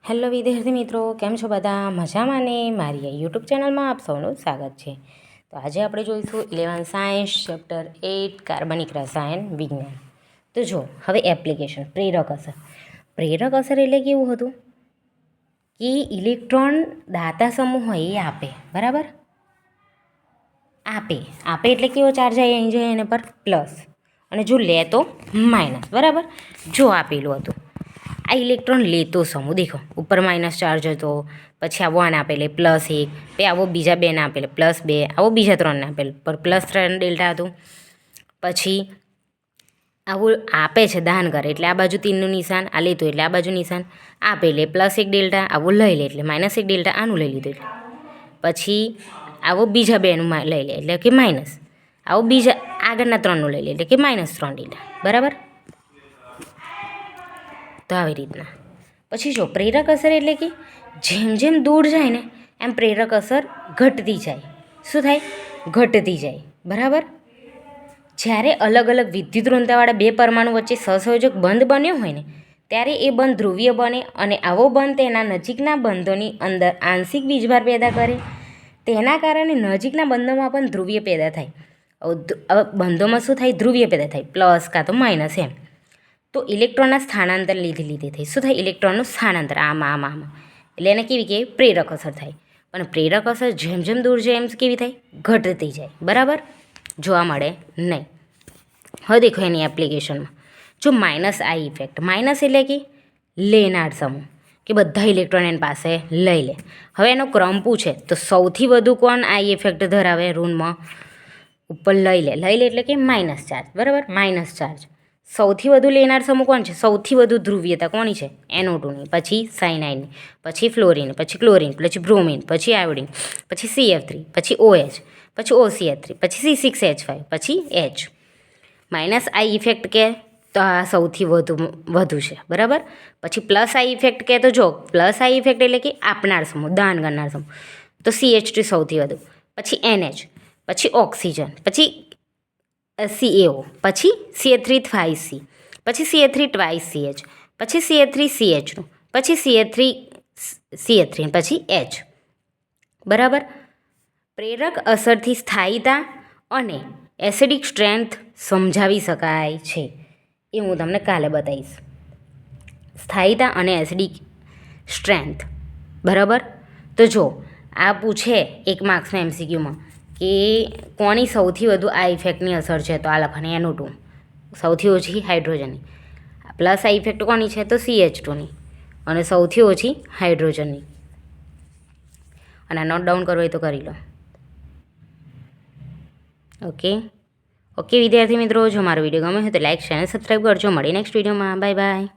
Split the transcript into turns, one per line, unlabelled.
Hello વિદ્યાર્થી મિત્રો, કેમ છો બધા? મજામાં ને? મારી યુટ્યુબ ચેનલમાં આપ સૌનું સ્વાગત છે. તો આજે આપણે જોઈશું 11 સાયન્સ ચેપ્ટર 8 કાર્બનિક રસાયણ વિજ્ઞાન. તો જો હવે એપ્લિકેશન પ્રેરક અસર. પ્રેરક અસર એટલે કેવું હતું કે ઇલેક્ટ્રોન દાતા સમૂહ હોય એ આપે, બરાબર? આપે એટલે કેવો ચાર્જ આવે? અહીં જાય એના પર પ્લસ, અને જો લે તો માઇનસ, બરાબર? જો આપેલું હતું આ ઇલેક્ટ્રોન લેતો સમૂહ, દેખો ઉપર માઇનસ ચાર્જ હતો, પછી આવો આને આપેલે +1, પછી આવો બીજા બેને આપેલે +2, આવો બીજા ત્રણને આપેલ પર +3 ડેલ્ટા હતું. પછી આવું આપે છે દાન કરે એટલે આ બાજુ 3નું નિશાન, આ લેતો એટલે આ બાજુ નિશાન, આપેલે +1 ડેલ્ટા, આવું લઈ લે એટલે -1 ડેલ્ટા, આનું લઈ લીધું એટલે. પછી આવો બીજા બેનું લઈ લે એટલે કે માઇનસ, આવો બીજા આગળના ત્રણનું લઈ લે એટલે કે -3 ડેલ્ટા, બરાબર? તો આવી રીતના. પછી જો પ્રેરક અસર એટલે કે જેમ જેમ દૂર જાય ને એમ પ્રેરક અસર ઘટતી જાય. શું થાય? ઘટતી જાય, બરાબર? જ્યારે અલગ અલગ વિદ્યુત ઋણતાવાળા બે પરમાણુ વચ્ચે સહસંયોજક બંધ બન્યો હોય ને ત્યારે એ બંધ ધ્રુવીય બને, અને આવો બંધ તેના નજીકના બંધોની અંદર આંશિક વીજભાર પેદા કરે. તેના કારણે નજીકના બંધોમાં પણ ધ્રુવીય પેદા થાય. હવે બંધોમાં શું થાય? ધ્રુવીય પેદા થાય, પ્લસ કાં તો માઇનસ એમ. તો ઇલેક્ટ્રોનના સ્થાનાંતર લીધે થઈ શું થાય? ઇલેક્ટ્રોનનું સ્થાનાંતર આમાં એટલે એને કેવી કહેવાય? પ્રેરક અસર થાય. પણ પ્રેરક અસર જેમ જેમ દૂર જાય એમ કેવી થાય? ઘટતી જાય, બરાબર? જોવા મળે નહીં. હવે દેખો એની એપ્લિકેશનમાં જો -I ઇફેક્ટ. માઇનસ એટલે કે લેનાર સમૂહ, કે બધા ઇલેક્ટ્રોન એની પાસે લઈ લે. હવે એનો ક્રમ પૂછે તો સૌથી વધુ કોણ I ઇફેક્ટ ધરાવે? ઋણમાં ઉપર લઈ લે એટલે કે માઇનસ ચાર્જ, બરાબર? Minus charge. સૌથી વધુ લેનાર સમૂહ કોણ છે? સૌથી વધુ ધ્રુવીયતા કોની છે? NO2ની, પછી સાયનાઇડની, પછી ફ્લોરિન, પછી ક્લોરિન, પછી બ્રોમિન, પછી આયોડિન, પછી CF3, પછી OH, પછી OCH3, પછી C6H5, પછી H. -I ઇફેક્ટ કે તો આ સૌથી વધુ છે, બરાબર? પછી +I ઇફેક્ટ કે તો જો +I ઇફેક્ટ એટલે કે આપનાર સમૂહ, દાન કરનાર સમૂહ, તો CH2 સૌથી વધુ, પછી NH, પછી ઓક્સિજન, પછી CaO, પછી CH3 પછી CH3 2CH, પછી CH3CH2, પછી CH3 પછી H, બરાબર? પ્રેરક અસરથી સ્થાયીતા અને એસિડિક સ્ટ્રેન્થ સમજાવી શકાય છે. એ હું તમને કાલે બતાવીશ. સ્થાયીતા અને એસિડિક સ્ટ્રેન્થ, બરાબર? તો જો આ પૂછે એક માર્ક્સના MCQમાં કે કોની સૌથી વધુ આ ઇફેક્ટની અસર છે, તો આ લખવાની NO2, સૌથી ઓછી હાઇડ્રોજનની. +I ઇફેક્ટ કોની છે? તો CH2ની, અને સૌથી ઓછી હાઇડ્રોજનની. અને નોટ ડાઉન કરવો હોય તો કરી લો. ઓકે વિદ્યાર્થી મિત્રો, જો મારો વિડીયો ગમે હોય તો લાઈક, શેર અને સબસ્ક્રાઈબ કરજો. મળી નેક્સ્ટ વિડીયોમાં. Bye bye.